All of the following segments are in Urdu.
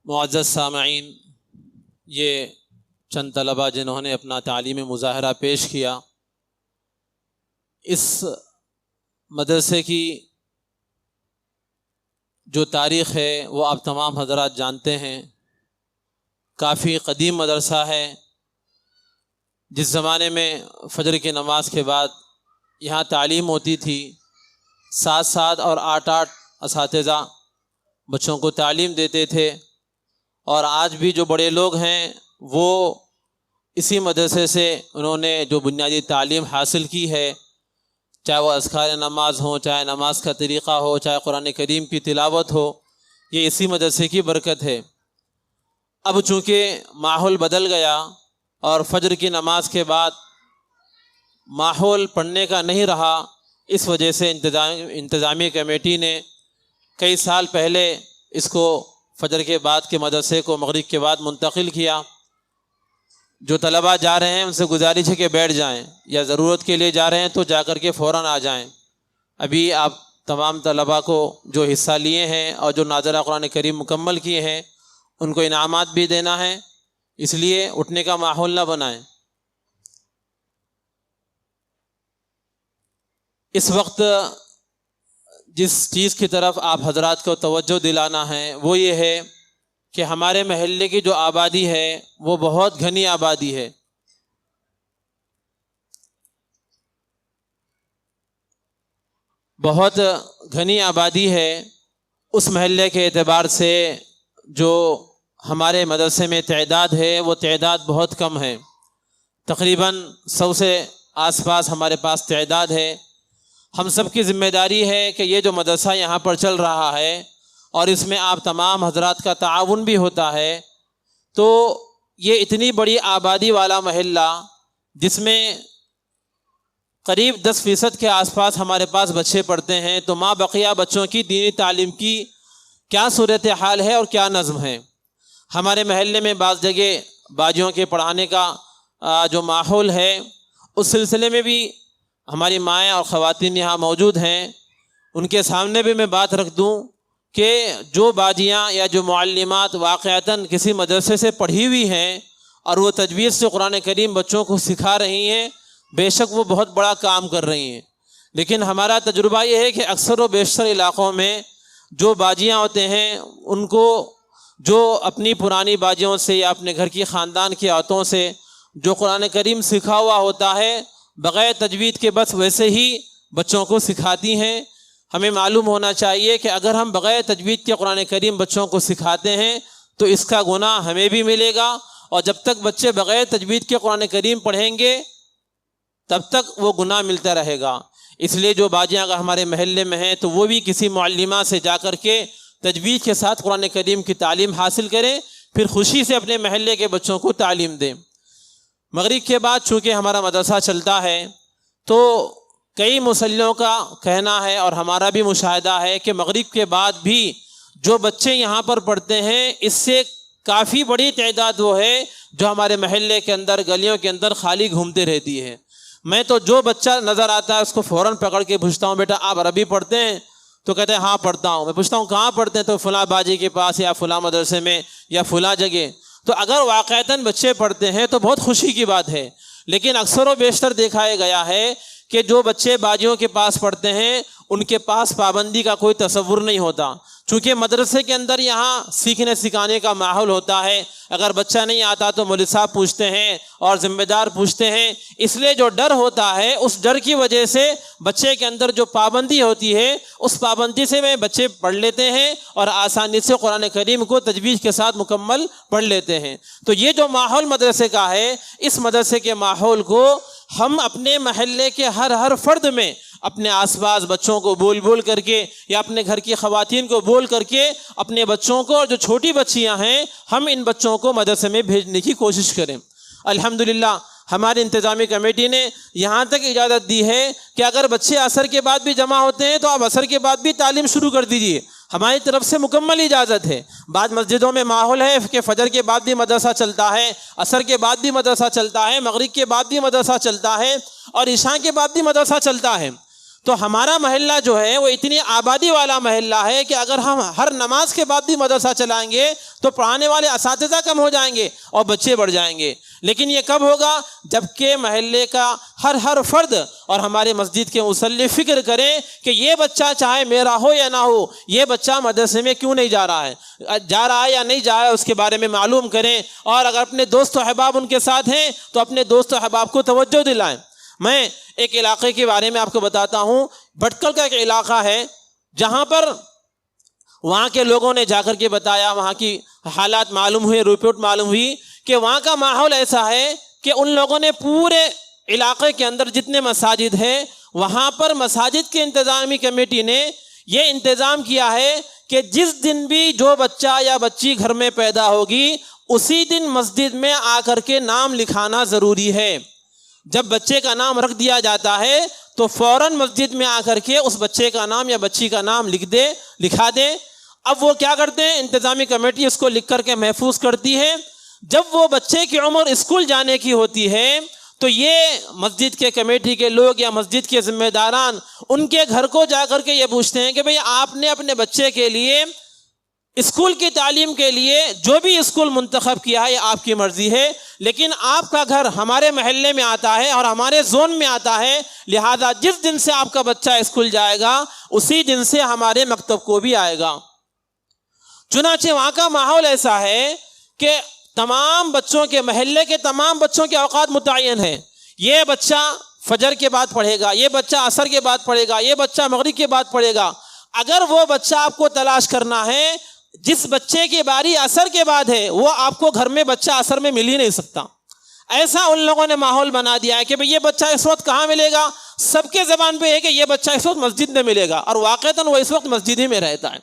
معزز سامعین، یہ چند طلباء جنہوں نے اپنا تعلیمی مظاہرہ پیش کیا، اس مدرسے کی جو تاریخ ہے وہ آپ تمام حضرات جانتے ہیں۔ کافی قدیم مدرسہ ہے۔ جس زمانے میں فجر کی نماز کے بعد یہاں تعلیم ہوتی تھی، 7 اور 8 اساتذہ بچوں کو تعلیم دیتے تھے، اور آج بھی جو بڑے لوگ ہیں وہ اسی مدرسے سے انہوں نے جو بنیادی تعلیم حاصل کی ہے، چاہے وہ اذکار نماز ہوں، چاہے نماز کا طریقہ ہو، چاہے قرآن کریم کی تلاوت ہو، یہ اسی مدرسے کی برکت ہے۔ اب چونکہ ماحول بدل گیا اور فجر کی نماز کے بعد ماحول پڑھنے کا نہیں رہا، اس وجہ سے انتظامی کمیٹی نے کئی سال پہلے اس کو فجر کے بعد کے مدرسے کو مغرب کے بعد منتقل کیا۔ جو طلباء جا رہے ہیں ان سے گزارش ہے کہ بیٹھ جائیں، یا ضرورت کے لیے جا رہے ہیں تو جا کر کے فوراً آ جائیں۔ ابھی آپ تمام طلباء کو جو حصہ لیے ہیں اور جو ناظرہ قرآن کریم مکمل کیے ہیں ان کو انعامات بھی دینا ہے، اس لیے اٹھنے کا ماحول نہ بنائیں۔ اس وقت جس چیز کی طرف آپ حضرات کو توجہ دلانا ہے وہ یہ ہے کہ ہمارے محلے کی جو آبادی ہے وہ بہت گھنی آبادی ہے۔ بہت گھنی آبادی ہے۔ اس محلے کے اعتبار سے جو ہمارے مدرسے میں تعداد ہے وہ تعداد بہت کم ہے، تقریباً 100 سے آس پاس ہمارے پاس تعداد ہے۔ ہم سب کی ذمہ داری ہے کہ یہ جو مدرسہ یہاں پر چل رہا ہے اور اس میں آپ تمام حضرات کا تعاون بھی ہوتا ہے، تو یہ اتنی بڑی آبادی والا محلہ جس میں قریب 10% کے آس پاس ہمارے پاس بچے پڑھتے ہیں، تو ماں بقیہ بچوں کی دینی تعلیم کی کیا صورتحال ہے اور کیا نظم ہے۔ ہمارے محلے میں بعض جگہ باجیوں کے پڑھانے کا جو ماحول ہے، اس سلسلے میں بھی ہماری مائیں اور خواتین یہاں موجود ہیں، ان کے سامنے بھی میں بات رکھ دوں کہ جو باجیاں یا جو معلمات واقعتاً کسی مدرسے سے پڑھی ہوئی ہیں اور وہ تجوید سے قرآن کریم بچوں کو سکھا رہی ہیں، بے شک وہ بہت بڑا کام کر رہی ہیں، لیکن ہمارا تجربہ یہ ہے کہ اکثر و بیشتر علاقوں میں جو باجیاں ہوتے ہیں ان کو جو اپنی پرانی باجیوں سے یا اپنے گھر کی خاندان کی عورتوں سے جو قرآن کریم سکھا ہوا ہوتا ہے، بغیر تجوید کے بس ویسے ہی بچوں کو سکھاتی ہیں۔ ہمیں معلوم ہونا چاہیے کہ اگر ہم بغیر تجوید کے قرآن کریم بچوں کو سکھاتے ہیں تو اس کا گناہ ہمیں بھی ملے گا، اور جب تک بچے بغیر تجوید کے قرآن کریم پڑھیں گے تب تک وہ گناہ ملتا رہے گا۔ اس لیے جو باجیاں اگر ہمارے محلے میں ہیں تو وہ بھی کسی معلمہ سے جا کر کے تجوید کے ساتھ قرآن کریم کی تعلیم حاصل کریں، پھر خوشی سے اپنے محلے کے بچوں کو تعلیم دیں۔ مغرب کے بعد چونکہ ہمارا مدرسہ چلتا ہے تو کئی مسلموں کا کہنا ہے اور ہمارا بھی مشاہدہ ہے کہ مغرب کے بعد بھی جو بچے یہاں پر پڑھتے ہیں اس سے کافی بڑی تعداد وہ ہے جو ہمارے محلے کے اندر گلیوں کے اندر خالی گھومتے رہتی ہے۔ میں تو جو بچہ نظر آتا ہے اس کو فوراً پکڑ کے پوچھتا ہوں، بیٹا آپ عربی پڑھتے ہیں؟ تو کہتے ہیں ہاں پڑھتا ہوں۔ میں پوچھتا ہوں کہاں پڑھتے ہیں؟ تو فلاں باجی کے پاس یا فلاں مدرسے میں یا فلاں جگہ۔ تو اگر واقعتاً بچے پڑھتے ہیں تو بہت خوشی کی بات ہے، لیکن اکثر و بیشتر دیکھا گیا ہے کہ جو بچے باجیوں کے پاس پڑھتے ہیں ان کے پاس پابندی کا کوئی تصور نہیں ہوتا، چونکہ مدرسے کے اندر یہاں سیکھنے سکھانے کا ماحول ہوتا ہے۔ اگر بچہ نہیں آتا تو مولوی صاحب پوچھتے ہیں اور ذمہ دار پوچھتے ہیں، اس لیے جو ڈر ہوتا ہے اس ڈر کی وجہ سے بچے کے اندر جو پابندی ہوتی ہے اس پابندی سے میں بچے پڑھ لیتے ہیں اور آسانی سے قرآن کریم کو تجوید کے ساتھ مکمل پڑھ لیتے ہیں۔ تو یہ جو ماحول مدرسے کا ہے، اس مدرسے کے ماحول کو ہم اپنے محلے کے ہر فرد میں اپنے آس پاس بچوں کو بول کر کے یا اپنے گھر کی خواتین کو بول کر کے اپنے بچوں کو، جو چھوٹی بچیاں ہیں، ہم ان بچوں کو مدرسے میں بھیجنے کی کوشش کریں۔ الحمدللہ ہماری انتظامی کمیٹی نے یہاں تک اجازت دی ہے کہ اگر بچے عصر کے بعد بھی جمع ہوتے ہیں تو آپ عصر کے بعد بھی تعلیم شروع کر دیجئے، ہماری طرف سے مکمل اجازت ہے۔ بعض مسجدوں میں ماحول ہے کہ فجر کے بعد بھی مدرسہ چلتا ہے، عصر کے بعد بھی مدرسہ چلتا ہے، مغرب کے بعد بھی مدرسہ چلتا ہے اور عشاء کے بعد بھی مدرسہ چلتا ہے۔ تو ہمارا محلہ جو ہے وہ اتنی آبادی والا محلہ ہے کہ اگر ہم ہر نماز کے بعد بھی مدرسہ چلائیں گے تو پڑھانے والے اساتذہ کم ہو جائیں گے اور بچے بڑھ جائیں گے. لیکن یہ کب ہوگا؟ جب کہ محلے کا ہر فرد اور ہمارے مسجد کے مصلی فکر کریں کہ یہ بچہ چاہے میرا ہو یا نہ ہو، یہ بچہ مدرسے میں کیوں نہیں جا رہا ہے یا نہیں جا رہا ہے، اس کے بارے میں معلوم کریں. اور اگر اپنے دوست و احباب ان کے ساتھ ہیں تو اپنے دوست و احباب کو توجہ دلائیں. میں ایک علاقے کے بارے میں آپ کو بتاتا ہوں. بھٹکل کا ایک علاقہ ہے جہاں پر وہاں کے لوگوں نے جا کر کے بتایا، وہاں کی حالات معلوم ہوئے، رپورٹ معلوم ہوئی کہ وہاں کا ماحول ایسا ہے کہ ان لوگوں نے پورے علاقے کے اندر جتنے مساجد ہیں وہاں پر مساجد کی انتظامی کمیٹی نے یہ انتظام کیا ہے کہ جس دن بھی جو بچہ یا بچی گھر میں پیدا ہوگی اسی دن مسجد میں آ کر کے نام لکھانا ضروری ہے. جب بچے کا نام رکھ دیا جاتا ہے تو فوراً مسجد میں آ کر کے اس بچے کا نام یا بچی کا نام لکھا دے. اب وہ کیا کرتے ہیں؟ انتظامی کمیٹی اس کو لکھ کر کے محفوظ کرتی ہے. جب وہ بچے کی عمر اسکول جانے کی ہوتی ہے تو یہ مسجد کے کمیٹی کے لوگ یا مسجد کے ذمہ داران ان کے گھر کو جا کر کے یہ پوچھتے ہیں کہ بھئی آپ نے اپنے بچے کے لیے اسکول کی تعلیم کے لیے جو بھی اسکول منتخب کیا ہے یہ آپ کی مرضی ہے، لیکن آپ کا گھر ہمارے محلے میں آتا ہے اور ہمارے زون میں آتا ہے، لہذا جس دن سے آپ کا بچہ اسکول جائے گا اسی دن سے ہمارے مکتب کو بھی آئے گا. چنانچہ وہاں کا ماحول ایسا ہے کہ تمام بچوں کے محلے کے تمام بچوں کے اوقات متعین ہیں. یہ بچہ فجر کے بعد پڑھے گا، یہ بچہ عصر کے بعد پڑھے گا، یہ بچہ مغرب کے بعد پڑھے گا. اگر وہ بچہ آپ کو تلاش کرنا ہے جس بچے کی باری عصر کے بعد ہے وہ آپ کو گھر میں بچہ عصر میں مل ہی نہیں سکتا. ایسا ان لوگوں نے ماحول بنا دیا ہے کہ بھئی یہ بچہ اس وقت کہاں ملے گا؟ سب کے زبان پہ ہے کہ یہ بچہ اس وقت مسجد میں ملے گا، اور واقعتاً وہ اس وقت مسجد ہی میں رہتا ہے،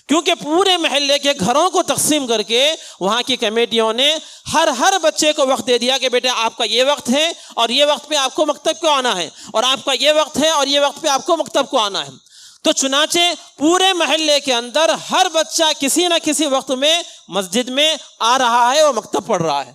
کیونکہ پورے محلے کے گھروں کو تقسیم کر کے وہاں کی کمیٹیوں نے ہر بچے کو وقت دے دیا کہ بیٹے آپ کا یہ وقت ہے اور یہ وقت پہ آپ کو مکتب کو آنا ہے، اور آپ کا یہ وقت ہے اور یہ وقت پہ آپ کو مکتب کو آنا ہے. تو چنانچہ پورے محلے کے اندر ہر بچہ کسی نہ کسی وقت میں مسجد میں آ رہا ہے اور مکتب پڑھ رہا ہے.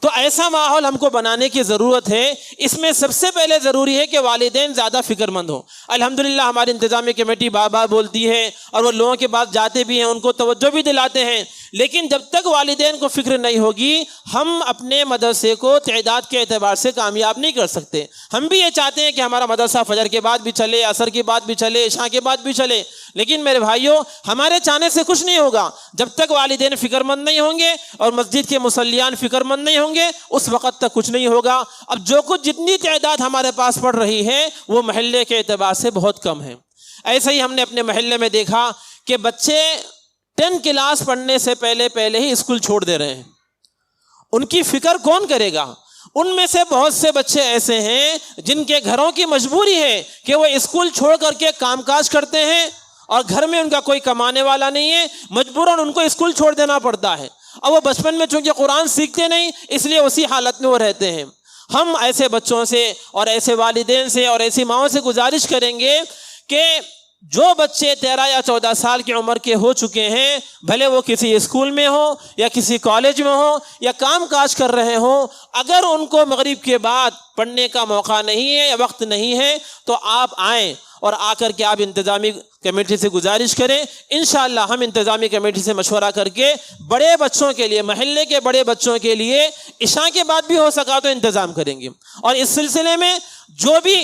تو ایسا ماحول ہم کو بنانے کی ضرورت ہے. اس میں سب سے پہلے ضروری ہے کہ والدین زیادہ فکر مند ہوں. الحمدللہ ہماری انتظامی کمیٹی بار بار بولتی ہے اور وہ لوگوں کے پاس جاتے بھی ہیں، ان کو توجہ بھی دلاتے ہیں، لیکن جب تک والدین کو فکر نہیں ہوگی ہم اپنے مدرسے کو تعداد کے اعتبار سے کامیاب نہیں کر سکتے. ہم بھی یہ چاہتے ہیں کہ ہمارا مدرسہ فجر کے بعد بھی چلے، عصر کے بعد بھی چلے، عشاء کے بعد بھی چلے، لیکن میرے بھائیوں ہمارے چاہنے سے کچھ نہیں ہوگا. جب تک والدین فکر مند نہیں ہوں گے اور مسجد کے مصلیان فکر مند نہیں ہوں گے اس وقت تک کچھ نہیں ہوگا. اب جو کچھ جتنی تعداد ہمارے پاس پڑ رہی ہے وہ محلے کے اعتبار سے بہت کم ہے. ایسے ہی ہم نے اپنے محلے میں دیکھا کہ بچے 10 کلاس پڑھنے سے پہلے ہی اسکول چھوڑ دے رہے ہیں. ان کی فکر کون کرے گا؟ ان میں سے بہت سے بچے ایسے ہیں جن کے گھروں کی مجبوری ہے کہ وہ اسکول چھوڑ کر کے کام کاج کرتے ہیں اور گھر میں ان کا کوئی کمانے والا نہیں ہے، مجبوراً ان کو اسکول چھوڑ دینا پڑتا ہے. اور وہ بچپن میں چونکہ قرآن سیکھتے نہیں اس لیے اسی حالت میں وہ رہتے ہیں. ہم ایسے بچوں سے اور ایسے والدین سے اور ایسی ماؤں سے گزارش کریں گے کہ جو بچے 13 یا 14 سال کی عمر کے ہو چکے ہیں، بھلے وہ کسی اسکول میں ہوں یا کسی کالج میں ہوں یا کام کاج کر رہے ہوں، اگر ان کو مغرب کے بعد پڑھنے کا موقع نہیں ہے یا وقت نہیں ہے تو آپ آئیں اور آ کر کے آپ انتظامی کمیٹی سے گزارش کریں. انشاءاللہ ہم انتظامی کمیٹی سے مشورہ کر کے بڑے بچوں کے لیے، محلے کے بڑے بچوں کے لیے عشاء کے بعد بھی ہو سکا تو انتظام کریں گے. اور اس سلسلے میں جو بھی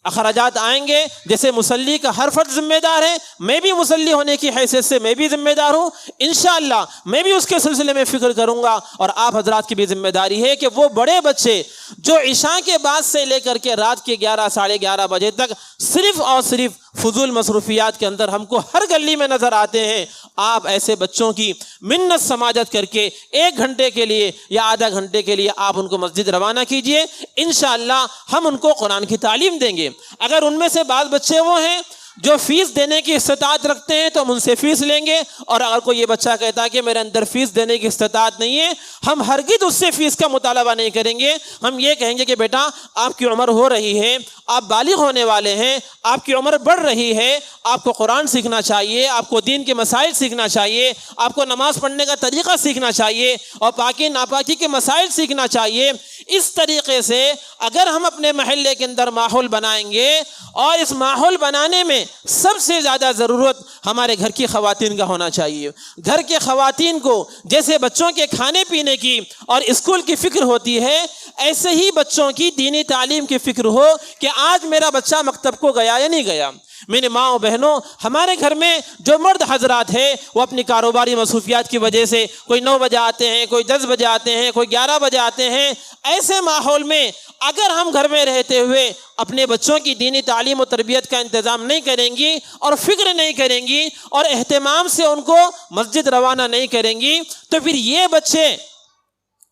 اخراجات آئیں گے، جیسے مصلی کا ہر فرد ذمہ دار ہے، میں بھی مصلی ہونے کی حیثیت سے میں بھی ذمہ دار ہوں، انشاءاللہ میں بھی اس کے سلسلے میں فکر کروں گا. اور آپ حضرات کی بھی ذمہ داری ہے کہ وہ بڑے بچے جو عشاء کے بعد سے لے کر کے رات کے 11 ساڑھے 11 بجے تک صرف اور صرف فضول مصروفیات کے اندر ہم کو ہر گلی میں نظر آتے ہیں، آپ ایسے بچوں کی منت سماجت کر کے 1 گھنٹے کے لیے یا آدھا گھنٹے کے لیے آپ ان کو مسجد روانہ کیجئے. انشاءاللہ ہم ان کو قرآن کی تعلیم دیں گے. اگر ان میں سے بعض بچے وہ ہیں جو فیس دینے کی استطاعت رکھتے ہیں تو ہم ان سے فیس لیں گے، اور اگر کوئی یہ بچہ کہتا ہے کہ میرے اندر فیس دینے کی استطاعت نہیں ہے، ہم ہرگز اس سے فیس کا مطالبہ نہیں کریں گے. ہم یہ کہیں گے کہ بیٹا آپ کی عمر ہو رہی ہے آپ بالغ ہونے والے ہیں، آپ کی عمر بڑھ رہی ہے، آپ کو قرآن سیکھنا چاہیے، آپ کو دین کے مسائل سیکھنا چاہیے، آپ کو نماز پڑھنے کا طریقہ سیکھنا چاہیے اور پاکی ناپاکی کے مسائل سیکھنا چاہیے۔ اس طریقے سے اگر ہم اپنے محلے کے اندر ماحول بنائیں گے، اور اس ماحول بنانے میں سب سے زیادہ ضرورت ہمارے گھر کی خواتین کا ہونا چاہیے۔ گھر کے خواتین کو جیسے بچوں کے کھانے پینے کی اور اسکول کی فکر ہوتی ہے، ایسے ہی بچوں کی دینی تعلیم کی فکر ہو کہ آج میرا بچہ مکتب کو گیا یا نہیں گیا۔ میرے ماں و بہنوں، ہمارے گھر میں جو مرد حضرات ہیں وہ اپنی کاروباری مصروفیات کی وجہ سے کوئی 9 بجے آتے ہیں، کوئی 10 بجے آتے ہیں، کوئی 11 بجے آتے ہیں۔ ایسے ماحول میں اگر ہم گھر میں رہتے ہوئے اپنے بچوں کی دینی تعلیم و تربیت کا انتظام نہیں کریں گی اور فکر نہیں کریں گی اور اہتمام سے ان کو مسجد روانہ نہیں کریں گی، تو پھر یہ بچے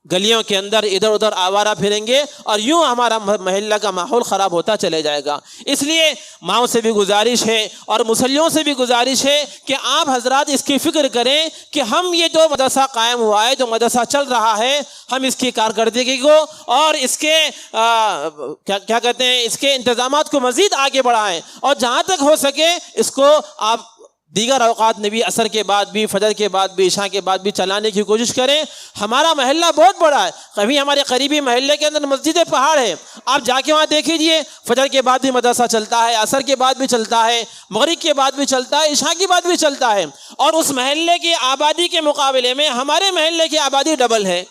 گلیوں کے اندر ادھر ادھر آوارہ پھریں گے اور یوں ہمارا محلہ کا ماحول خراب ہوتا چلے جائے گا۔ اس لیے ماؤں سے بھی گزارش ہے اور مسلیوں سے بھی گزارش ہے کہ آپ حضرات اس کی فکر کریں کہ ہم یہ جو مدرسہ قائم ہوا ہے، جو مدرسہ چل رہا ہے، ہم اس کی کارکردگی کو اور اس کے کیا کہتے ہیں، اس کے انتظامات کو مزید آگے بڑھائیں، اور جہاں تک ہو سکے اس کو آپ دیگر اوقات میں بھی، عصر کے بعد بھی، فجر کے بعد بھی، عشاء کے بعد بھی چلانے کی کوشش کریں۔ ہمارا محلہ بہت بڑا ہے، کبھی ہمارے قریبی محلے کے اندر مسجد پہاڑ ہے، آپ جا کے وہاں دیکھ لیجیے، فجر کے بعد بھی مدرسہ چلتا ہے، عصر کے بعد بھی چلتا ہے، مغرب کے بعد بھی چلتا ہے، عشاء کے بعد بھی چلتا ہے، اور اس محلے کی آبادی کے مقابلے میں ہمارے محلے کی آبادی ڈبل ہے۔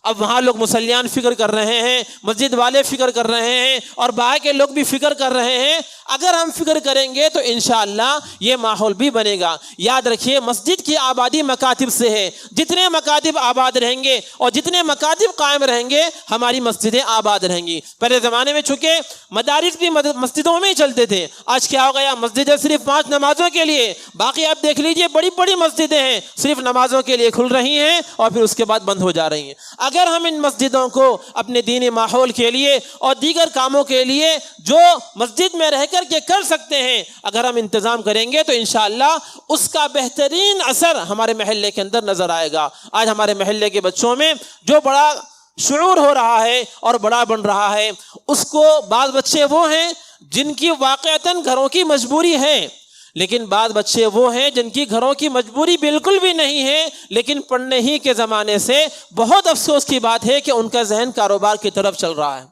اب وہاں لوگ مسلیان فکر کر رہے ہیں، مسجد والے فکر کر رہے ہیں، اور باہر کے لوگ بھی فکر کر رہے ہیں۔ اگر ہم فکر کریں گے تو انشاءاللہ یہ ماحول بھی بنے گا۔ یاد رکھیے، مسجد کی آبادی مکاتب سے ہے، جتنے مکاتب آباد رہیں گے اور جتنے مکاتب قائم رہیں گے ہماری مسجدیں آباد رہیں گی۔ پہلے زمانے میں چونکہ مدارس بھی مسجدوں میں ہی چلتے تھے، آج کیا ہو گیا، مسجدیں صرف 5 نمازوں کے لیے، باقی آپ دیکھ لیجئے بڑی بڑی مسجدیں ہیں صرف نمازوں کے لیے کھل رہی ہیں اور پھر اس کے بعد بند ہو جا رہی ہیں۔ اگر ہم ان مسجدوں کو اپنے دینی ماحول کے لیے اور دیگر کاموں کے لیے جو مسجد میں رہ کر کے کر سکتے ہیں اگر ہم انتظام کریں گے تو انشاءاللہ اس کا بہترین اثر ہمارے محلے کے اندر نظر آئے گا۔ آج ہمارے محلے کے بچوں میں جو بڑا شعور ہو رہا ہے اور بڑا بن رہا ہے، اس کو بعض بچے وہ ہیں جن کی واقعتاً گھروں کی مجبوری ہے، لیکن بعض بچے وہ ہیں جن کی گھروں کی مجبوری بالکل بھی نہیں ہے، لیکن پڑھنے ہی کے زمانے سے بہت افسوس کی بات ہے کہ ان کا ذہن کاروبار کی طرف چل رہا ہے۔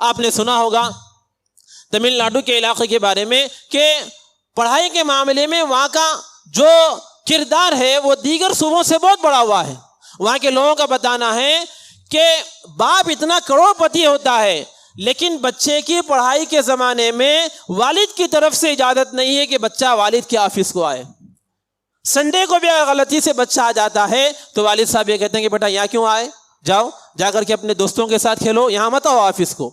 آپ نے سنا ہوگا تمل ناڈو کے علاقے کے بارے میں کہ پڑھائی کے معاملے میں وہاں کا جو کردار ہے وہ دیگر صوبوں سے بہت بڑا ہوا ہے۔ وہاں کے لوگوں کا بتانا ہے کہ باپ اتنا کروڑ پتی ہوتا ہے لیکن بچے کی پڑھائی کے زمانے میں والد کی طرف سے اجازت نہیں ہے کہ بچہ والد کے آفس کو آئے۔ سنڈے کو بھی اگر غلطی سے بچہ آ جاتا ہے تو والد صاحب یہ کہتے ہیں کہ بیٹا یہاں کیوں آئے، جاؤ جا کر کے اپنے دوستوں کے ساتھ کھیلو، یہاں مت آؤ آفس کو۔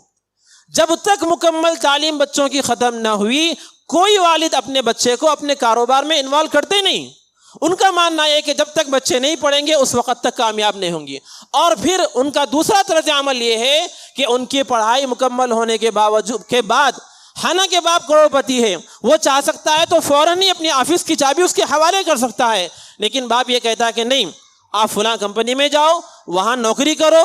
جب تک مکمل تعلیم بچوں کی ختم نہ ہوئی کوئی والد اپنے بچے کو اپنے کاروبار میں انوالو کرتے نہیں۔ ان کا ماننا ہے کہ جب تک بچے نہیں پڑھیں گے اس وقت تک کامیاب نہیں ہوں گی، اور پھر ان کا دوسرا طرز عمل یہ ہے کہ ان کی پڑھائی مکمل ہونے کے بعد حالانکہ باپ کروڑ پتی ہے، وہ چاہ سکتا ہے تو فوراً ہی اپنی آفس کی چابی اس کے حوالے کر سکتا ہے، لیکن باپ یہ کہتا ہے کہ نہیں، آپ فلاں کمپنی میں جاؤ، وہاں نوکری کرو،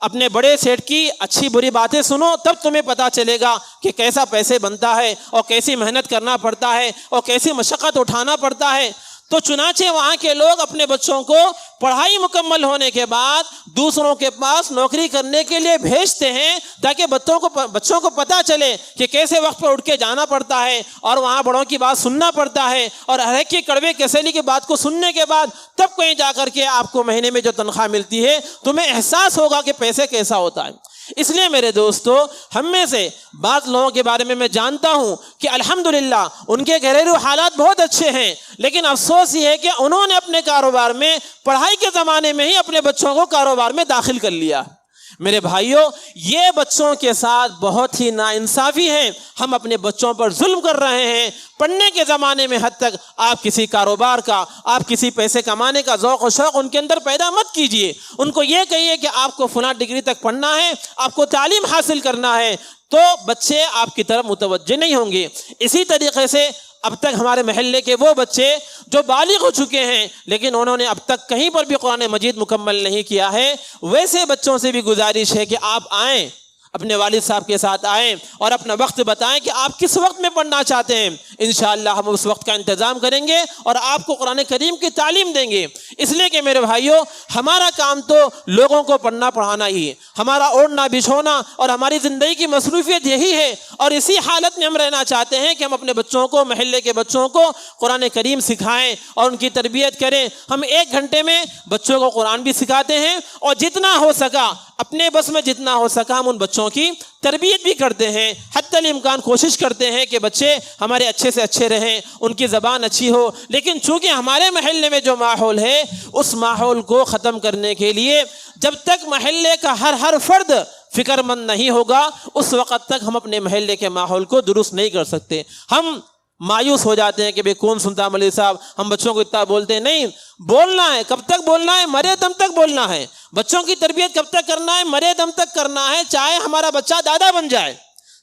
اپنے بڑے سیٹ کی اچھی بری باتیں سنو، تب تمہیں پتا چلے گا کہ کیسا پیسے بنتا ہے اور کیسی محنت کرنا پڑتا ہے اور کیسی مشقت اٹھانا پڑتا ہے۔ تو چنانچہ وہاں کے لوگ اپنے بچوں کو پڑھائی مکمل ہونے کے بعد دوسروں کے پاس نوکری کرنے کے لیے بھیجتے ہیں تاکہ بچوں کو پتہ چلے کہ کیسے وقت پر اٹھ کے جانا پڑتا ہے اور وہاں بڑوں کی بات سننا پڑتا ہے، اور ہر ایک کی کڑوے کسیلی کی بات کو سننے کے بعد تب کہیں جا کر کے آپ کو مہینے میں جو تنخواہ ملتی ہے تمہیں احساس ہوگا کہ پیسے کیسا ہوتا ہے۔ اس لیے میرے دوستو، ہم میں سے بعض لوگوں کے بارے میں جانتا ہوں کہ الحمدللہ ان کے گھریلو حالات بہت اچھے ہیں، لیکن افسوس یہ ہے کہ انہوں نے اپنے کاروبار میں پڑھائی کے زمانے میں ہی اپنے بچوں کو کاروبار میں داخل کر لیا۔ میرے بھائیوں، یہ بچوں کے ساتھ بہت ہی ناانصافی ہے، ہم اپنے بچوں پر ظلم کر رہے ہیں۔ پڑھنے کے زمانے میں حد تک آپ کسی کاروبار کا، آپ کسی پیسے کمانے کا ذوق و شوق ان کے اندر پیدا مت کیجئے۔ ان کو یہ کہیے کہ آپ کو فلاں ڈگری تک پڑھنا ہے، آپ کو تعلیم حاصل کرنا ہے، تو بچے آپ کی طرف متوجہ نہیں ہوں گے۔ اسی طریقے سے اب تک ہمارے محلے کے وہ بچے جو بالغ ہو چکے ہیں لیکن انہوں نے اب تک کہیں پر بھی قرآن مجید مکمل نہیں کیا ہے، ویسے بچوں سے بھی گزارش ہے کہ آپ آئیں، اپنے والد صاحب کے ساتھ آئیں اور اپنا وقت بتائیں کہ آپ کس وقت میں پڑھنا چاہتے ہیں. انشاءاللہ ہم اس وقت کا انتظام کریں گے اور آپ کو قرآن کریم کی تعلیم دیں گے. اس لیے کہ میرے بھائیوں، ہمارا کام تو لوگوں کو پڑھنا پڑھانا ہی ہے. ہمارا اوڑھنا بچھونا اور ہماری زندگی کی مصروفیت یہی ہے، اور اسی حالت میں ہم رہنا چاہتے ہیں کہ ہم اپنے بچوں کو، محلے کے بچوں کو قرآن کریم سکھائیں اور ان کی تربیت کریں. ہم 1 گھنٹے میں بچوں کو قرآن بھی سکھاتے ہیں، اور جتنا ہو سکا، اپنے بس میں جتنا ہو سکا، ہم ان بچوں کی تربیت بھی کرتے ہیں. حتی الامکان کوشش کرتے ہیں کہ بچے ہمارے اچھے سے اچھے رہیں، ان کی زبان اچھی ہو. لیکن چونکہ ہمارے محلے میں جو ماحول ہے، اس ماحول کو ختم کرنے کے لیے جب تک محلے کا ہر فرد فکر مند نہیں ہوگا، اس وقت تک ہم اپنے محلے کے ماحول کو درست نہیں کر سکتے. ہم مایوس ہو جاتے ہیں کہ بھئی کون سنتا مولوی صاحب، ہم بچوں کو اتنا بولتے ہیں. نہیں، بولنا ہے. کب تک بولنا ہے؟ مرے دم تک بولنا ہے. بچوں کی تربیت کب تک کرنا ہے؟ مرے دم تک کرنا ہے. چاہے ہمارا بچہ دادا بن جائے،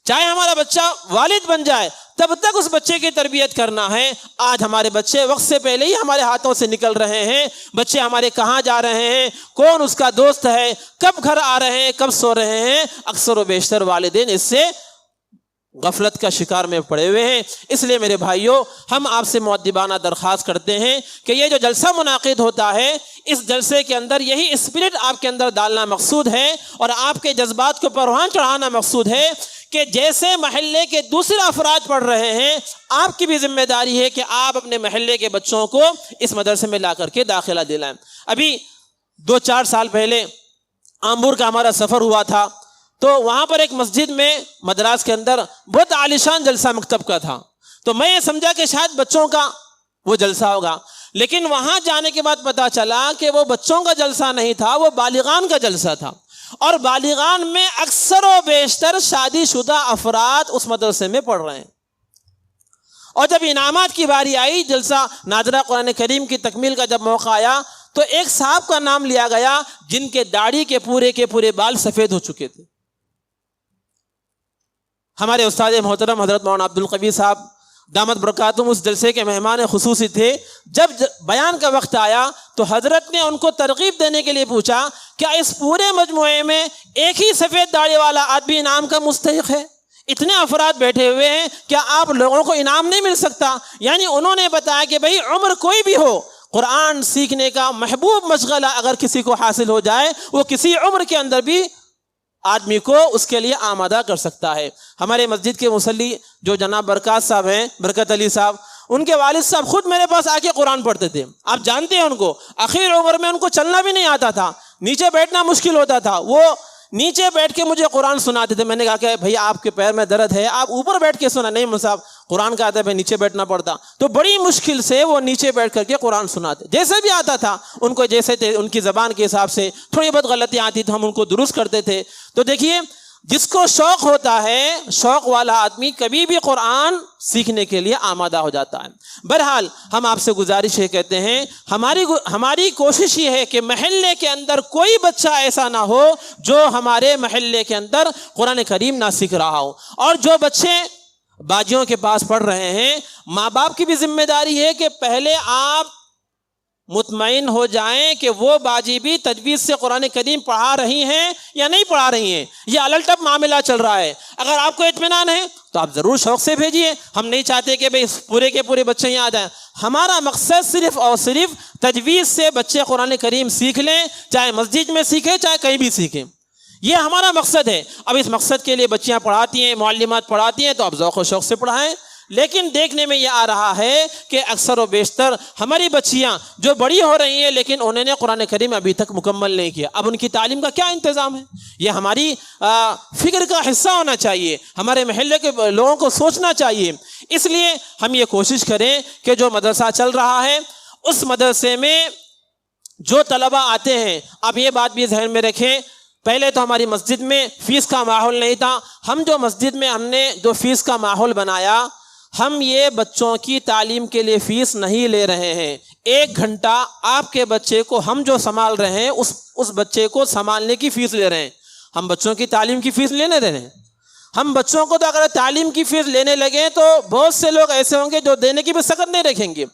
چاہے ہمارا بچہ والد بن جائے، تب تک اس بچے کی تربیت کرنا ہے. آج ہمارے بچے وقت سے پہلے ہی ہمارے ہاتھوں سے نکل رہے ہیں. بچے ہمارے کہاں جا رہے ہیں، کون اس کا دوست ہے، کب گھر آ رہے ہیں، کب سو رہے ہیں، اکثر و بیشتر والدین اس سے غفلت کا شکار میں پڑے ہوئے ہیں. اس لیے میرے بھائیوں، ہم آپ سے مؤدبانہ درخواست کرتے ہیں کہ یہ جو جلسہ منعقد ہوتا ہے، اس جلسے کے اندر یہی اسپرٹ آپ کے اندر ڈالنا مقصود ہے اور آپ کے جذبات کو پروان چڑھانا مقصود ہے کہ جیسے محلے کے دوسرے افراد پڑھ رہے ہیں، آپ کی بھی ذمہ داری ہے کہ آپ اپنے محلے کے بچوں کو اس مدرسے میں لا کر کے داخلہ دلائیں. ابھی 2-4 سال پہلے آمبور کا ہمارا سفر ہوا تھا، تو وہاں پر ایک مسجد میں مدراس کے اندر بہت عالیشان جلسہ مکتب کا تھا. تو میں یہ سمجھا کہ شاید بچوں کا وہ جلسہ ہوگا، لیکن وہاں جانے کے بعد پتا چلا کہ وہ بچوں کا جلسہ نہیں تھا، وہ بالغان کا جلسہ تھا. اور بالغان میں اکثر و بیشتر شادی شدہ افراد اس مدرسے میں پڑھ رہے ہیں. اور جب انعامات کی باری آئی، جلسہ ناظرہ قرآن کریم کی تکمیل کا جب موقع آیا، تو ایک صاحب کا نام لیا گیا جن کے داڑھی کے پورے بال سفید ہو چکے تھے. ہمارے استاد محترم حضرت مولانا عبد القوی صاحب دامت برکاتہم اس جلسے کے مہمان خصوصی تھے. جب بیان کا وقت آیا تو حضرت نے ان کو ترغیب دینے کے لیے پوچھا، کیا اس پورے مجموعے میں ایک ہی سفید داڑھی والا آدمی انعام کا مستحق ہے؟ اتنے افراد بیٹھے ہوئے ہیں، کیا آپ لوگوں کو انعام نہیں مل سکتا؟ یعنی انہوں نے بتایا کہ بھئی عمر کوئی بھی ہو، قرآن سیکھنے کا محبوب مشغلہ اگر کسی کو حاصل ہو جائے، وہ کسی عمر کے اندر بھی آدمی کو اس کے لیے آمادہ کر سکتا ہے. ہمارے مسجد کے مصلی جو جناب برکات صاحب ہیں، برکت علی صاحب، ان کے والد صاحب خود میرے پاس آ کے قرآن پڑھتے تھے. آپ جانتے ہیں ان کو، اخیر عمر میں ان کو چلنا بھی نہیں آتا تھا، نیچے بیٹھنا مشکل ہوتا تھا. وہ نیچے بیٹھ کے مجھے قرآن سناتے تھے. میں نے کہا کہ بھئی آپ کے پیر میں درد ہے، آپ اوپر بیٹھ کے سنا. نہیں صاحب، قرآن کا آتا ہے نیچے بیٹھنا پڑتا. تو بڑی مشکل سے وہ نیچے بیٹھ کر کے قرآن سناتے. جیسے بھی آتا تھا ان کو، جیسے ان کی زبان کے حساب سے تھوڑی بہت غلطیاں آتی تو ہم ان کو درست کرتے تھے. تو دیکھیے، جس کو شوق ہوتا ہے، شوق والا آدمی کبھی بھی قرآن سیکھنے کے لیے آمادہ ہو جاتا ہے. بہرحال ہم آپ سے گزارش یہ کہتے ہیں، ہماری کوشش یہ ہے کہ محلے کے اندر کوئی بچہ ایسا نہ ہو جو ہمارے محلے کے اندر قرآن کریم نہ سیکھ رہا ہو. اور جو بچے باجیوں کے پاس پڑھ رہے ہیں، ماں باپ کی بھی ذمہ داری ہے کہ پہلے آپ مطمئن ہو جائیں کہ وہ باجی بھی تجوید سے قرآن کریم پڑھا رہی ہیں یا نہیں پڑھا رہی ہیں. یہ الٹپ معاملہ چل رہا ہے. اگر آپ کو اطمینان ہے تو آپ ضرور شوق سے بھیجیے. ہم نہیں چاہتے کہ بھئی پورے کے پورے بچے یہاں آ جائیں. ہمارا مقصد صرف اور صرف تجوید سے بچے قرآن کریم سیکھ لیں، چاہے مسجد میں سیکھیں چاہے کہیں بھی سیکھیں. یہ ہمارا مقصد ہے. اب اس مقصد کے لیے بچیاں پڑھاتی ہیں، معلمات پڑھاتی ہیں، تو آپ ذوق و شوق سے پڑھائیں. لیکن دیکھنے میں یہ آ رہا ہے کہ اکثر و بیشتر ہماری بچیاں جو بڑی ہو رہی ہیں لیکن انہوں نے قرآن کریم ابھی تک مکمل نہیں کیا. اب ان کی تعلیم کا کیا انتظام ہے؟ یہ ہماری فکر کا حصہ ہونا چاہیے. ہمارے محلے کے لوگوں کو سوچنا چاہیے. اس لیے ہم یہ کوشش کریں کہ جو مدرسہ چل رہا ہے، اس مدرسے میں جو طلبہ آتے ہیں، آپ یہ بات بھی ذہن میں رکھیں، پہلے تو ہماری مسجد میں فیس کا ماحول نہیں تھا. ہم جو مسجد میں ہم نے جو فیس کا ماحول بنایا، ہم یہ بچوں کی تعلیم کے لیے فیس نہیں لے رہے ہیں. 1 گھنٹہ آپ کے بچے کو ہم جو سنبھال رہے ہیں، اس بچے کو سنبھالنے کی فیس لے رہے ہیں. ہم بچوں کی تعلیم کی فیس لینے دے رہے ہیں. ہم بچوں کو تو اگر تعلیم کی فیس لینے لگے تو بہت سے لوگ ایسے ہوں گے جو دینے کی بھی سکت نہیں رکھیں گے.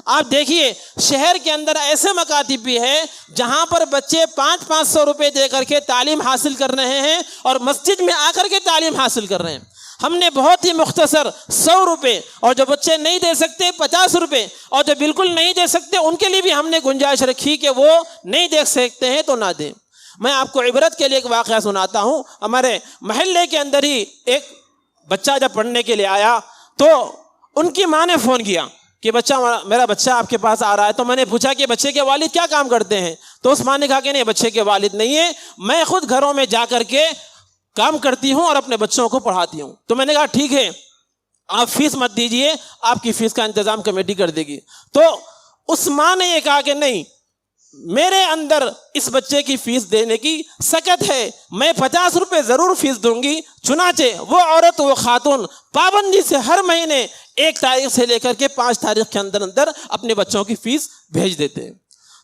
آپ دیکھیے شہر کے اندر ایسے مکاتب بھی ہے جہاں پر بچے 500 روپے دے کر کے تعلیم حاصل کر رہے ہیں اور مسجد میں آ کر کے تعلیم حاصل کر رہے ہیں۔ ہم نے بہت ہی مختصر 100 روپے، اور جو بچے نہیں دے سکتے 50 روپے، اور جو بالکل نہیں دے سکتے ان کے لیے بھی ہم نے گنجائش رکھی کہ وہ نہیں دے سکتے ہیں تو نہ دیں۔ میں آپ کو عبرت کے لیے ایک واقعہ سناتا ہوں۔ ہمارے محلے کے اندر ہی ایک بچہ جب پڑھنے کے لیے آیا تو ان کی ماں نے فون کیا کہ میرا بچہ آپ کے پاس آ رہا ہے۔ تو میں نے پوچھا کہ بچے کے والد کیا کام کرتے ہیں؟ تو اس ماں نے کہا کہ نہیں، بچے کے والد نہیں ہے، میں خود گھروں میں جا کر کے کام کرتی ہوں اور اپنے بچوں کو پڑھاتی ہوں۔ تو میں نے کہا ٹھیک ہے، آپ فیس مت دیجئے، آپ کی فیس کا انتظام کمیٹی کر دے گی۔ تو اس ماں نے یہ کہا کہ نہیں، میرے اندر اس بچے کی فیس دینے کی سکت ہے، میں 50 روپے ضرور فیس دوں گی۔ چنانچہ وہ عورت، وہ خاتون پابندی سے ہر مہینے 1 تاریخ سے لے کر کے 5 تاریخ کے اندر اپنے بچوں کی فیس بھیج دیتے ہیں۔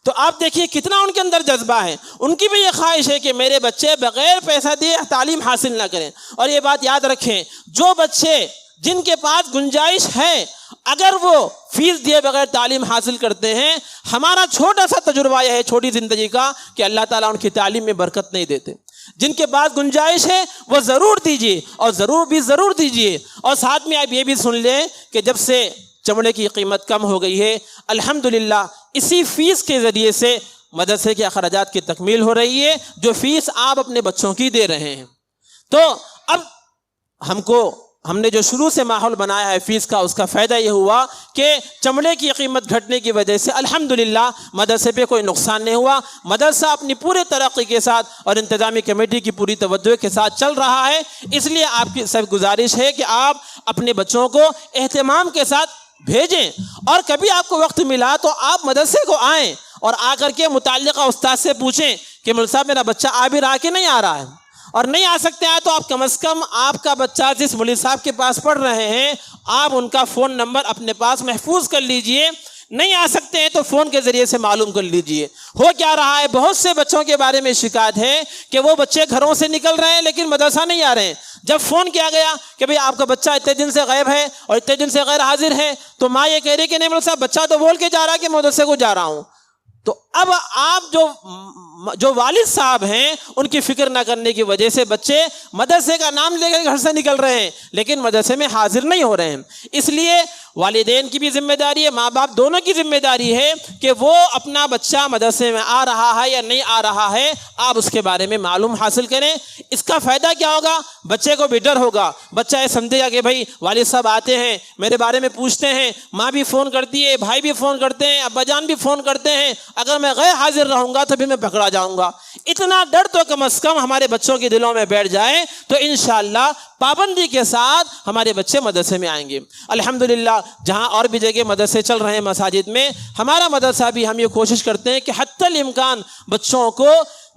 تو آپ دیکھیے کتنا ان کے اندر جذبہ ہے، ان کی بھی یہ خواہش ہے کہ میرے بچے بغیر پیسہ دیے تعلیم حاصل نہ کریں۔ اور یہ بات یاد رکھیں، جو بچے جن کے پاس گنجائش ہے اگر وہ فیس دیے بغیر تعلیم حاصل کرتے ہیں، ہمارا چھوٹا سا تجربہ یہ ہے چھوٹی زندگی کا کہ اللہ تعالیٰ ان کی تعلیم میں برکت نہیں دیتے۔ جن کے پاس گنجائش ہے وہ ضرور دیجیے، اور ضرور دیجیے۔ اور ساتھ میں آپ یہ بھی سن لیں کہ جب سے چمڑے کی قیمت کم ہو گئی ہے، الحمدللہ اسی فیس کے ذریعے سے مدرسے کے اخراجات کی تکمیل ہو رہی ہے، جو فیس آپ اپنے بچوں کی دے رہے ہیں۔ تو اب ہم نے جو شروع سے ماحول بنایا ہے فیس کا، اس کا فائدہ یہ ہوا کہ چمڑے کی قیمت گھٹنے کی وجہ سے الحمدللہ مدرسے پہ کوئی نقصان نہیں ہوا۔ مدرسہ اپنی پورے ترقی کے ساتھ اور انتظامی کمیٹی کی پوری توجہ کے ساتھ چل رہا ہے۔ اس لیے آپ کی سب گزارش ہے کہ آپ اپنے بچوں کو اہتمام کے ساتھ بھیجیں، اور کبھی آپ کو وقت ملا تو آپ مدرسے کو آئیں اور آ کر کے متعلقہ استاد سے پوچھیں کہ مول صاحب میرا بچہ آ بھی رہا کہ نہیں آ رہا ہے، اور نہیں آ سکتے ہیں تو آپ کم از کم آپ کا بچہ جس مولوی صاحب کے پاس پڑھ رہے ہیں آپ ان کا فون نمبر اپنے پاس محفوظ کر لیجئے۔ نہیں آ سکتے ہیں تو فون کے ذریعے سے معلوم کر لیجئے۔ ہو کیا رہا ہے، بہت سے بچوں کے بارے میں شکایت ہے کہ وہ بچے گھروں سے نکل رہے ہیں لیکن مدرسہ نہیں آ رہے ہیں۔ جب فون کیا گیا کہ بھئی آپ کا بچہ اتنے دن سے غائب ہے اور اتنے دن سے غیر حاضر ہے، تو ماں یہ کہہ رہی کہ نہیں مول صاحب بچہ تو بول کے جا رہا ہے کہ مدرسے کو جا رہا ہوں۔ تو اب آپ جو والد صاحب ہیں ان کی فکر نہ کرنے کی وجہ سے بچے مدرسے کا نام لے کر گھر سے نکل رہے ہیں لیکن مدرسے میں حاضر نہیں ہو رہے ہیں۔ اس لیے والدین کی بھی ذمہ داری ہے، ماں باپ دونوں کی ذمہ داری ہے کہ وہ اپنا بچہ مدرسے میں آ رہا ہے یا نہیں آ رہا ہے آپ اس کے بارے میں معلوم حاصل کریں۔ اس کا فائدہ کیا ہوگا، بچے کو بھی ڈر ہوگا، بچہ یہ سمجھے گا کہ بھائی والد صاحب آتے ہیں میرے بارے میں پوچھتے ہیں، ماں بھی فون کرتی ہے، بھائی بھی فون کرتے ہیں، ابا جان بھی فون کرتے ہیں، اگر میں غیر حاضر رہوں گا تو پھر میں پکڑا جاؤں گا۔ اتنا ڈر تو کم از کم ہمارے بچوں کے دلوں میں بیٹھ جائے تو انشاءاللہ پابندی کے ساتھ ہمارے بچے مدرسے میں آئیں گے۔ الحمدللہ جہاں اور بھی جگہ مدرسے چل رہے ہیں مساجد میں، ہمارا مدرسہ بھی ہم یہ کوشش کرتے ہیں کہ حتی الامکان بچوں کو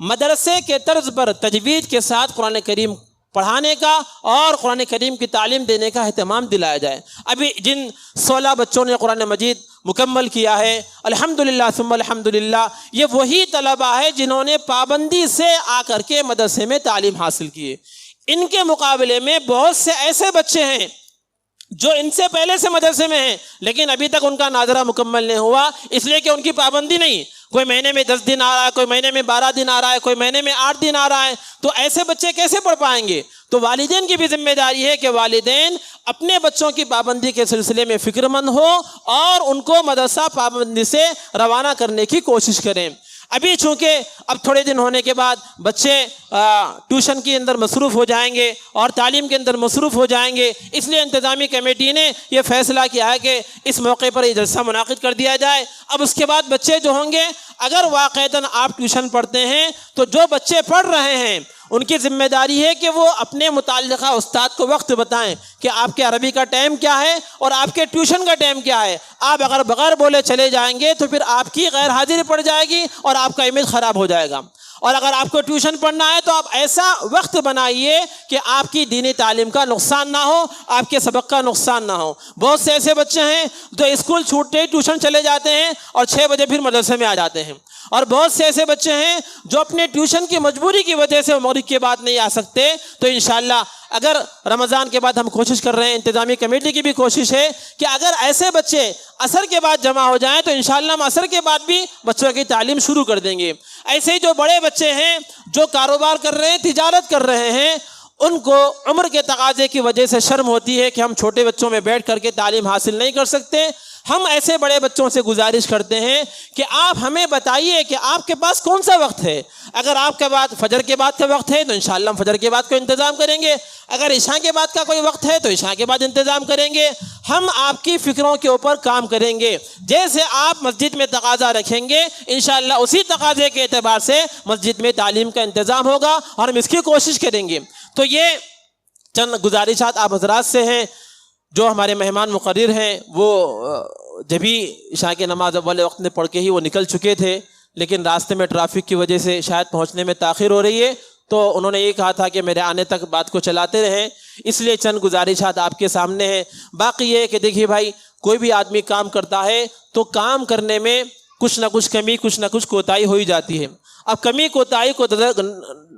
مدرسے کے طرز پر تجوید کے ساتھ قرآن کریم پڑھانے کا اور قرآن کریم کی تعلیم دینے کا اہتمام دلایا جائے۔ ابھی جن 16 بچوں نے قرآن مجید مکمل کیا ہے الحمدللہ ثم الحمدللہ، یہ وہی طلبہ ہے جنہوں نے پابندی سے آ کر کے مدرسے میں تعلیم حاصل کی ہے۔ ان کے مقابلے میں بہت سے ایسے بچے ہیں جو ان سے پہلے سے مدرسے میں ہیں لیکن ابھی تک ان کا ناظرہ مکمل نہیں ہوا، اس لیے کہ ان کی پابندی نہیں۔ کوئی مہینے میں 10 دن آ رہا ہے، کوئی مہینے میں 12 دن آ رہا ہے، کوئی مہینے میں 8 دن آ رہا ہے، تو ایسے بچے کیسے پڑھ پائیں گے؟ تو والدین کی بھی ذمہ داری ہے کہ والدین اپنے بچوں کی پابندی کے سلسلے میں فکر مند ہو اور ان کو مدرسہ پابندی سے روانہ کرنے کی کوشش کریں۔ ابھی چونکہ اب تھوڑے دن ہونے کے بعد بچے ٹیوشن کے اندر مصروف ہو جائیں گے اور تعلیم کے اندر مصروف ہو جائیں گے، اس لیے انتظامی کمیٹی نے یہ فیصلہ کیا ہے کہ اس موقع پر یہ جلسہ منعقد کر دیا جائے۔ اب اس کے بعد بچے جو ہوں گے، اگر واقعتاً آپ ٹیوشن پڑھتے ہیں تو جو بچے پڑھ رہے ہیں ان کی ذمہ داری ہے کہ وہ اپنے متعلقہ استاد کو وقت بتائیں کہ آپ کے عربی کا ٹائم کیا ہے اور آپ کے ٹیوشن کا ٹائم کیا ہے۔ آپ اگر بغیر بولے چلے جائیں گے تو پھر آپ کی غیر حاضری پڑ جائے گی اور آپ کا امیج خراب ہو جائے گا۔ اور اگر آپ کو ٹیوشن پڑھنا ہے تو آپ ایسا وقت بنائیے کہ آپ کی دینی تعلیم کا نقصان نہ ہو، آپ کے سبق کا نقصان نہ ہو۔ بہت سے ایسے بچے ہیں جو اسکول چھوٹتے ہی ٹیوشن چلے جاتے ہیں اور 6 بجے پھر مدرسے میں آ جاتے ہیں۔ اور بہت سے ایسے بچے ہیں جو اپنے ٹیوشن کی مجبوری کی وجہ سے مغرب کے بعد نہیں آ سکتے. تو انشاءاللہ اگر رمضان کے بعد ہم کوشش کر رہے ہیں, انتظامی کمیٹی کی بھی کوشش ہے کہ اگر ایسے بچے عصر کے بعد جمع ہو جائیں تو انشاءاللہ ہم عصر کے بعد بھی بچوں کی تعلیم شروع کر دیں گے. ایسے ہی جو بڑے بچے ہیں جو کاروبار کر رہے ہیں, تجارت کر رہے ہیں, ان کو عمر کے تقاضے کی وجہ سے شرم ہوتی ہے کہ ہم چھوٹے بچوں میں بیٹھ کر کے تعلیم حاصل نہیں کر سکتے. ہم ایسے بڑے بچوں سے گزارش کرتے ہیں کہ آپ ہمیں بتائیے کہ آپ کے پاس کون سا وقت ہے. اگر آپ کے بعد فجر کے بعد کا وقت ہے تو انشاءاللہ ہم فجر کے بعد کا انتظام کریں گے. اگر عشاء کے بعد کا کوئی وقت ہے تو عشاء کے بعد انتظام کریں گے. ہم آپ کی فکروں کے اوپر کام کریں گے. جیسے آپ مسجد میں تقاضا رکھیں گے انشاءاللہ اسی تقاضے کے اعتبار سے مسجد میں تعلیم کا انتظام ہوگا اور ہم اس کی کوشش کریں گے. تو یہ چند گزارشات آپ حضرات سے ہیں. جو ہمارے مہمان مقرر ہیں وہ جبھی عشاء کی نماز اول وقت میں پڑھ کے ہی وہ نکل چکے تھے, لیکن راستے میں ٹریفک کی وجہ سے شاید پہنچنے میں تاخیر ہو رہی ہے. تو انہوں نے یہ کہا تھا کہ میرے آنے تک بات کو چلاتے رہیں, اس لیے چند گزارشات آپ کے سامنے ہیں. باقی یہ ہے کہ دیکھیے بھائی, کوئی بھی آدمی کام کرتا ہے تو کام کرنے میں کچھ نہ کچھ کمی, کچھ نہ کچھ کوتاہی ہو ہی جاتی ہے. اب کمی کوتاہی کو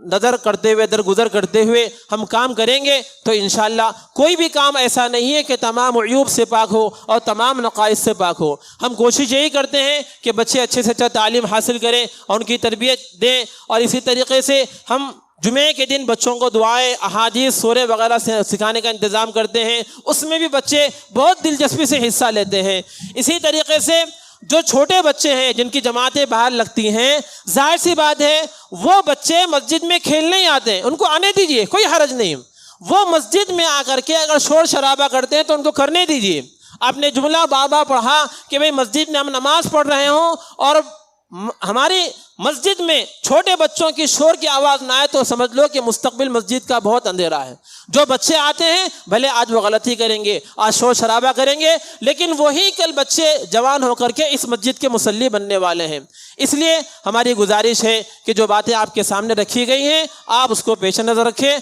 نظر کرتے ہوئے, درگزر کرتے ہوئے ہم کام کریں گے تو انشاءاللہ کوئی بھی کام ایسا نہیں ہے کہ تمام عیوب سے پاک ہو اور تمام نقائص سے پاک ہو. ہم کوشش یہی کرتے ہیں کہ بچے اچھے سے اچھا تعلیم حاصل کریں اور ان کی تربیت دیں, اور اسی طریقے سے ہم جمعے کے دن بچوں کو دعائیں, احادیث, سورے وغیرہ سے سکھانے کا انتظام کرتے ہیں. اس میں بھی بچے بہت دلچسپی سے حصہ لیتے ہیں. اسی طریقے سے جو چھوٹے بچے ہیں جن کی جماعتیں باہر لگتی ہیں, ظاہر سی بات ہے وہ بچے مسجد میں کھیلنے ہی آتے ہیں, ان کو آنے دیجئے, کوئی حرج نہیں. وہ مسجد میں آ کر کے اگر شور شرابہ کرتے ہیں تو ان کو کرنے دیجئے. آپ نے جملہ بابا پڑھا کہ بھئی مسجد میں ہم نماز پڑھ رہے ہوں اور ہماری مسجد میں چھوٹے بچوں کی شور کی آواز نہ آئے تو سمجھ لو کہ مستقبل مسجد کا بہت اندھیرا ہے. جو بچے آتے ہیں بھلے آج وہ غلطی کریں گے, آج شور شرابہ کریں گے, لیکن وہی کل بچے جوان ہو کر کے اس مسجد کے مصلی بننے والے ہیں. اس لیے ہماری گزارش ہے کہ جو باتیں آپ کے سامنے رکھی گئی ہیں آپ اس کو پیش نظر رکھیں.